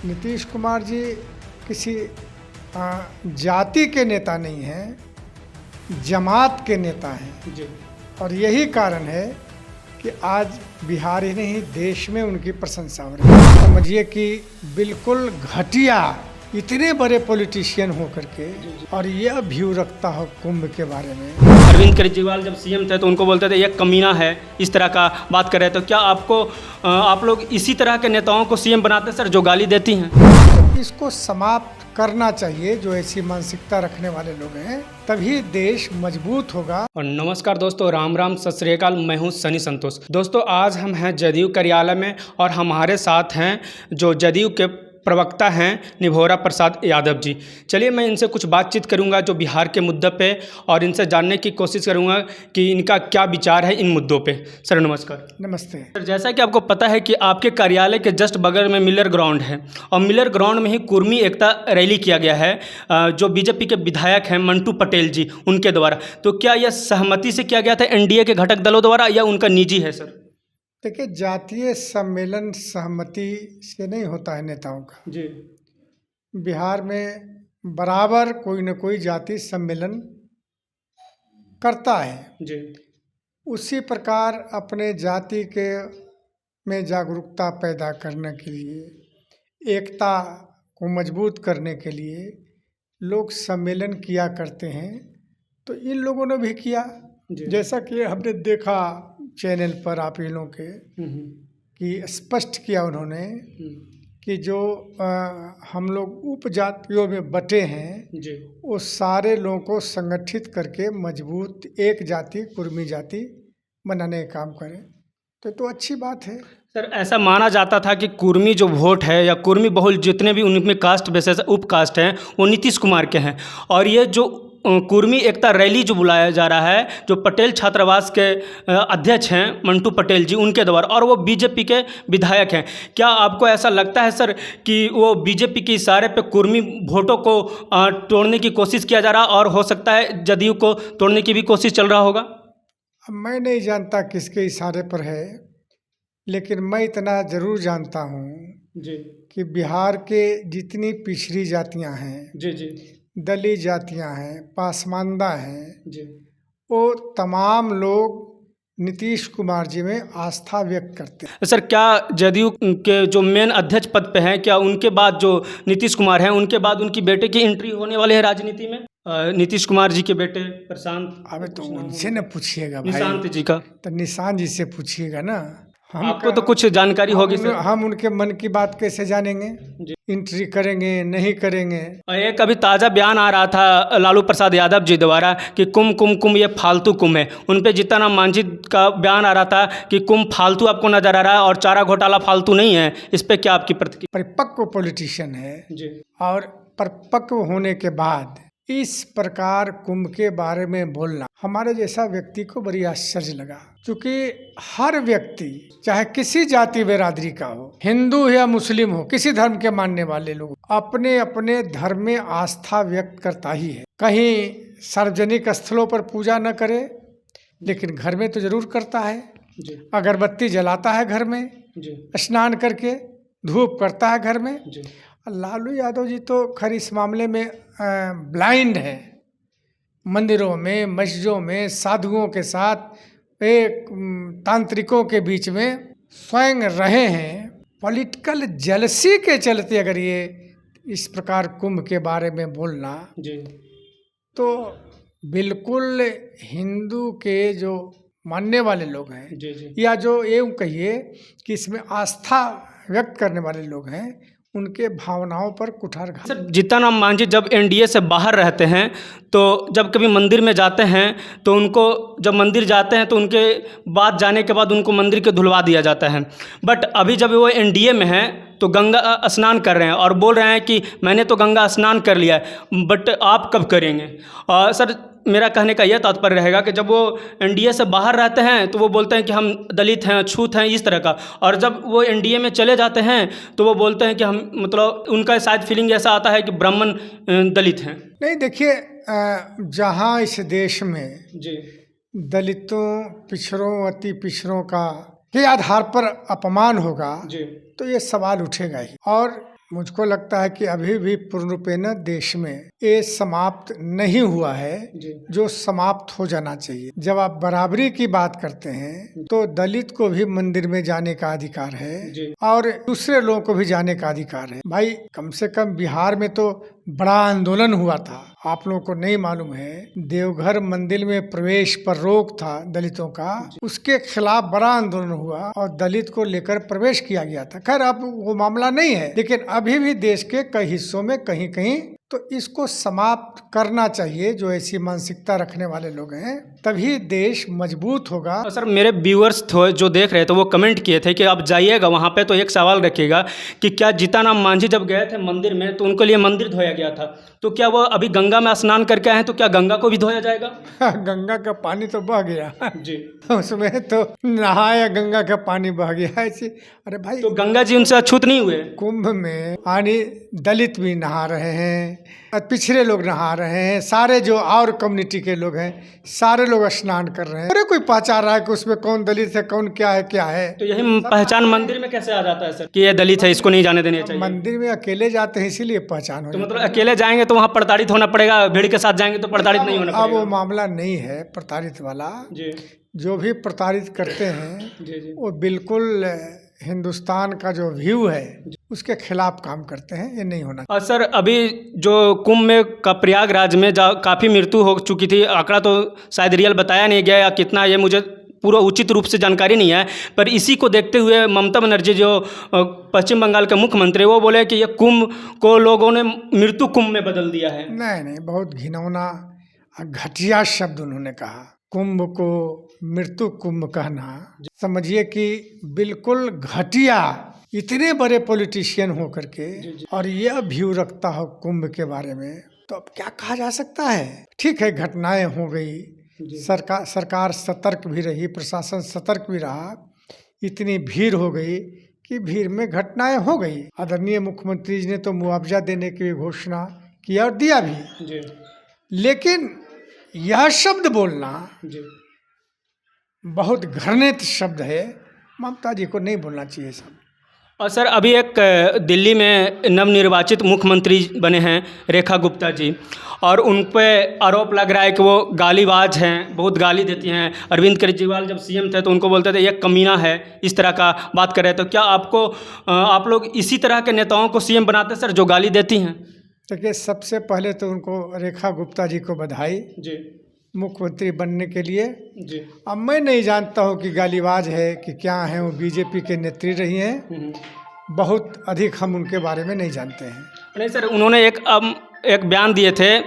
नीतीश कुमार जी किसी जाति के नेता नहीं हैं, जमात के नेता हैं जी। और यही कारण है कि आज बिहार ही नहीं देश में उनकी प्रशंसा हो रही है। समझिए कि बिल्कुल घटिया इतने बड़े पॉलिटिशियन हो करके और यह व्यू रखता हो कुंभ के बारे में। अरविंद केजरीवाल जब सीएम थे तो उनको बोलते थे ये कमीना है, इस तरह का बात कर रहे थे। तो क्या आप लोग इसी तरह के नेताओं को सीएम बनाते सर जो गाली देती हैं? तो इसको समाप्त करना चाहिए, जो ऐसी मानसिकता रखने वाले लोग हैं, तभी देश मजबूत होगा। और नमस्कार दोस्तों, राम राम सत श्री अकाल। मैं हूं सनी संतोष। दोस्तों आज हम हैं जदयू कार्यालय में और हमारे साथ हैं जो जदयू के प्रवक्ता हैं निभोरा प्रसाद यादव जी। चलिए मैं इनसे कुछ बातचीत करूंगा जो बिहार के मुद्दे पे, और इनसे जानने की कोशिश करूंगा कि इनका क्या विचार है इन मुद्दों पे। सर नमस्कार। नमस्ते सर, जैसा कि आपको पता है कि आपके कार्यालय के जस्ट बगल में मिलर ग्राउंड है और मिलर ग्राउंड में ही कुर्मी एकता रैली किया गया है जो बीजेपी के विधायक हैं मंटू पटेल जी उनके द्वारा। तो क्या यह सहमति से किया गया था एनडीए के घटक दलों द्वारा या उनका निजी है सर? देखिए, जातीय सम्मेलन सहमति से नहीं होता है नेताओं का। जी बिहार में बराबर कोई न कोई जाति सम्मेलन करता है। जी उसी प्रकार अपने जाति के में जागरूकता पैदा करने के लिए, एकता को मजबूत करने के लिए लोग सम्मेलन किया करते हैं। तो इन लोगों ने भी किया, जैसा कि हमने देखा चैनल पर आप इन लोगों के कि स्पष्ट किया उन्होंने कि जो हम लोग उपजातियों में बटे हैं जी वो सारे लोगों को संगठित करके मजबूत एक जाति कुर्मी जाति बनाने का काम करें। तो अच्छी बात है सर। ऐसा माना जाता था कि कुर्मी जो वोट है या कुर्मी बहुल जितने भी उनमें कास्ट बेसिस उप कास्ट हैं वो नीतीश कुमार के हैं, और ये जो कुर्मी एकता रैली जो बुलाया जा रहा है जो पटेल छात्रावास के अध्यक्ष हैं मंटू पटेल जी उनके द्वारा, और वो बीजेपी के विधायक हैं, क्या आपको ऐसा लगता है सर कि वो बीजेपी के इशारे पे कुर्मी वोटों को तोड़ने की कोशिश किया जा रहा और हो सकता है जदयू को तोड़ने की भी कोशिश चल रहा होगा? अब मैं नहीं जानता किसके इशारे पर है, लेकिन मैं इतना ज़रूर जानता हूँ जी कि बिहार के जितनी पिछड़ी जातियाँ हैं, जी जी दलित जातियाँ हैं, पासमानदा हैं, जी वो तमाम लोग नीतीश कुमार जी में आस्था व्यक्त करते हैं। सर, क्या जदयू के जो मेन अध्यक्ष पद पे हैं, क्या उनके बाद जो नीतीश कुमार हैं उनके बाद उनकी बेटे की एंट्री होने वाली है राजनीति में? नीतीश कुमार जी के बेटे प्रशांत, अबे तो उनसे न पूछिएगा भाई, निशांत जी का। तो निशांत जी से पूछिएगा ना। आपको तो कुछ जानकारी होगी सर। हम उनके मन की बात कैसे जानेंगे? एंट्री करेंगे नहीं करेंगे? और एक अभी ताज़ा बयान आ रहा था लालू प्रसाद यादव जी द्वारा कि कुंभ ये फालतू कुंभ है। उन पे जीतन राम मांझी का बयान आ रहा था कि कुंभ फालतू आपको नजर आ रहा है और चारा घोटाला फालतू नहीं है। इस पे क्या आपकी प्रतिक्रिया? परिपक्व पॉलिटिशियन है जी, और परिपक्व होने के बाद इस प्रकार कुंभ के बारे में बोलना हमारे जैसा व्यक्ति को बड़ी आश्चर्य लगा, क्योंकि हर व्यक्ति चाहे किसी जाति बिरादरी का हो, हिंदू हो या मुस्लिम हो, किसी धर्म के मानने वाले लोग अपने अपने धर्म में आस्था व्यक्त करता ही है। कहीं सार्वजनिक स्थलों पर पूजा न करे, लेकिन घर में तो जरूर करता है। अगरबत्ती जलाता है घर में, स्नान करके धूप करता है घर में। लालू यादव जी तो खैर इस मामले में ब्लाइंड है। मंदिरों में, मस्जिदों में साधुओं के साथ एक तांत्रिकों के बीच में स्वयं रहे हैं। पॉलिटिकल जेलसी के चलते अगर ये इस प्रकार कुंभ के बारे में बोलना तो बिल्कुल हिंदू के जो मानने वाले लोग हैं या जो ये कहिए कि इसमें आस्था व्यक्त करने वाले लोग हैं, उनके भावनाओं पर कुठारघात। सर, जीतन राम मांझी जब एनडीए से बाहर रहते हैं तो जब कभी मंदिर में जाते हैं तो उनको जब मंदिर जाते हैं तो उनके बाद जाने के बाद उनको मंदिर के धुलवा दिया जाता है। बट अभी जब वो एनडीए में हैं तो गंगा स्नान कर रहे हैं और बोल रहे हैं कि मैंने तो गंगा स्नान कर लिया है, बट आप कब करेंगे? सर, मेरा कहने का यह तात्पर्य रहेगा कि जब वो एनडीए से बाहर रहते हैं तो वो बोलते हैं कि हम दलित हैं, छूत हैं, इस तरह का, और जब वो एनडीए में चले जाते हैं तो वो बोलते हैं कि हम, मतलब उनका शायद फीलिंग ऐसा आता है कि ब्राह्मण दलित हैं। नहीं, देखिए, जहाँ इस देश में दलितों, पिछड़ों, अति पिछड़ों का के आधार पर अपमान होगा तो ये सवाल उठेगा ही। और मुझको लगता है कि अभी भी पूर्ण रूपेण देश में ये समाप्त नहीं हुआ है जो समाप्त हो जाना चाहिए। जब आप बराबरी की बात करते हैं तो दलित को भी मंदिर में जाने का अधिकार है और दूसरे लोगों को भी जाने का अधिकार है। भाई कम से कम बिहार में तो बड़ा आंदोलन हुआ था, आप लोगों को नहीं मालूम है। देवघर मंदिर में प्रवेश पर रोक था दलितों का, उसके खिलाफ बड़ा आंदोलन हुआ और दलित को लेकर प्रवेश किया गया था। खैर अब वो मामला नहीं है, लेकिन अभी भी देश के कई हिस्सों में कहीं कहीं तो इसको समाप्त करना चाहिए। जो ऐसी मानसिकता रखने वाले लोग हैं, तभी देश मजबूत होगा। सर मेरे व्यूअर्स जो देख रहे थे वो कमेंट किए थे कि आप जाइएगा वहाँ पे तो एक सवाल रखिएगा कि क्या जीतनराम मांझी जब गए थे मंदिर में तो उनके लिए मंदिर धोया गया था, तो क्या वो अभी गंगा में स्नान करके आए हैं तो क्या गंगा को भी धोया जाएगा? गंगा का पानी तो बह गया जी, उसमें तो नहाया, गंगा का पानी बह गया ऐसे। अरे भाई तो गंगा जी उनसे अछूत नहीं हुए? कुंभ में आने दलित भी नहा रहे हैं, पिछड़े लोग नहा रहे हैं, सारे जो और कम्युनिटी के लोग हैं सारे लोग स्नान कर रहे हैं। अरे कोई पहचान रहा है कि उसमें कौन दलित है कौन क्या है क्या है? तो यही पहचान मंदिर में कैसे आ जाता है सर कि ये दलित है, इसको नहीं जाने देना चाहिए? मंदिर में अकेले जाते हैं इसीलिए पहचान हो तो मतलब अकेले जाएंगे तो वहाँ प्रताड़ित होना पड़ेगा, भीड़ के साथ जाएंगे तो प्रताड़ित नहीं होना अब पड़ेगा? वो मामला नहीं है प्रताड़ित वाला। जी जो भी प्रताड़ित करते हैं जी जी वो बिल्कुल हिंदुस्तान का जो व्यू है उसके खिलाफ काम करते हैं, ये नहीं होना। और सर अभी जो कुंभ में का प्रयागराज में काफ़ी मृत्यु हो चुकी थी, आंकड़ा तो शायद रियल बताया नहीं गया या कितना, ये मुझे पूरा उचित रूप से जानकारी नहीं है, पर इसी को देखते हुए ममता बनर्जी जो पश्चिम बंगाल के मुख्यमंत्री वो बोले कि ये कुंभ को लोगों ने मृत्यु कुंभ में बदल दिया है। नहीं, बहुत घिनौना घटिया शब्द उन्होंने कहा। कुंभ को मृत्यु कुंभ कहना, समझिए कि बिल्कुल घटिया। इतने बड़े पॉलिटिशियन हो करके और यह व्यू रखता हो कुंभ के बारे में, तो अब क्या कहा जा सकता है? ठीक है, घटनाएं हो गई, सरकार सतर्क भी रही, प्रशासन सतर्क भी रहा, इतनी भीड़ हो गई कि भीड़ में घटनाएं हो गई। आदरणीय मुख्यमंत्री जी ने तो मुआवजा देने की भी घोषणा किया और दिया भी, लेकिन यह शब्द बोलना बहुत घृणित शब्द है, ममता जी को नहीं बोलना चाहिए सब। और सर अभी एक दिल्ली में नवनिर्वाचित मुख्यमंत्री बने हैं रेखा गुप्ता जी, और उन पे आरोप लग रहा है कि वो गालीबाज हैं, बहुत गाली देती हैं। अरविंद केजरीवाल जब सीएम थे तो उनको बोलते थे ये कमीना है, इस तरह का बात कर रहे थे। तो क्या आप लोग इसी तरह के नेताओं को सीएम बनाते सर जो गाली देती हैं? देखिए, सबसे पहले तो उनको रेखा गुप्ता जी को बधाई जी मुख्यमंत्री बनने के लिए। जी अब मैं नहीं जानता हूँ कि गालीबाज है कि क्या है, वो बीजेपी के नेत्री रही हैं, बहुत अधिक हम उनके बारे में नहीं जानते हैं। नहीं सर, उन्होंने एक बयान दिए थे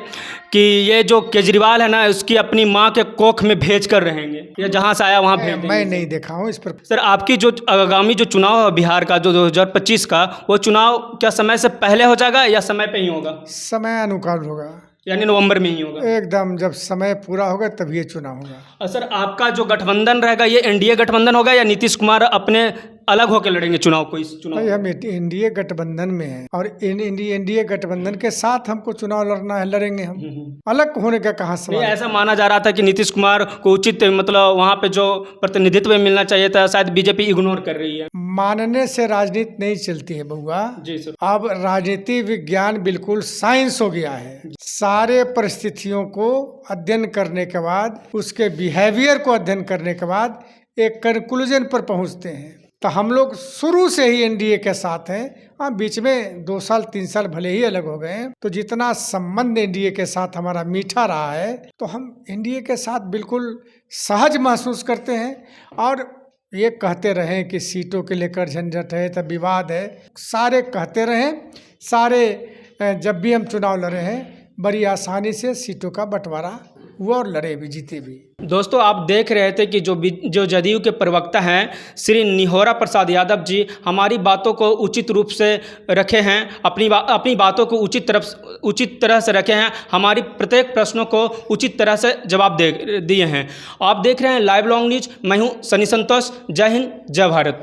कि ये जो केजरीवाल है ना, उसकी अपनी माँ के कोख में भेज कर रहेंगे, ये जहाँ से आया वहाँ भेज देंगे। मैं नहीं देखा हूँ इस पर। सर आपकी जो आगामी जो चुनाव है बिहार का, जो 2025 का, वो चुनाव क्या समय से पहले हो जाएगा या समय पे ही होगा? समय अनुकूल होगा, यानी नवंबर में ही होगा एकदम। जब समय पूरा होगा तब ये चुनाव होगा। और सर आपका जो गठबंधन रहेगा ये एनडीए गठबंधन होगा या नीतीश कुमार अपने अलग होकर लड़ेंगे चुनाव को? इस चुनाव भाई हम एनडीए गठबंधन में हैं और एनडीए गठबंधन के साथ हमको चुनाव लड़ना है, लड़ेंगे हम। अलग होने का कहाँ सवाल? ऐसा माना जा रहा था कि नीतीश कुमार को उचित मतलब वहाँ पे जो प्रतिनिधित्व मिलना चाहिए था शायद बीजेपी इग्नोर कर रही है। मानने से राजनीति नहीं चलती है बउआ जी सर। अब राजनीति विज्ञान बिल्कुल साइंस हो गया है। सारे परिस्थितियों को अध्ययन करने के बाद, उसके बिहेवियर को अध्ययन करने के बाद एक कंक्लूजन पर पहुंचते हैं। तो हम लोग शुरू से ही एनडीए के साथ हैं। हाँ, बीच में 2 साल 3 साल भले ही अलग हो गए, तो जितना संबंध एनडीए के साथ हमारा मीठा रहा है, तो हम एनडीए के साथ बिल्कुल सहज महसूस करते हैं। और ये कहते रहें कि सीटों के लेकर झंझट है, तब विवाद है, सारे कहते रहें। सारे जब भी हम चुनाव लड़े हैं बड़ी आसानी से सीटों का बंटवारा हुआ और लड़े भी, जीते भी। दोस्तों आप देख रहे थे कि जो जदयू के प्रवक्ता हैं श्री निहोरा प्रसाद यादव जी हमारी बातों को उचित रूप से रखे हैं, अपनी बातों को उचित तरह से रखे हैं, हमारी प्रत्येक प्रश्नों को उचित तरह से जवाब दिए हैं। आप देख रहे हैं लाइव लॉन्ग न्यूज, मैं हूं सनी संतोष। जय हिंद, जय भारत।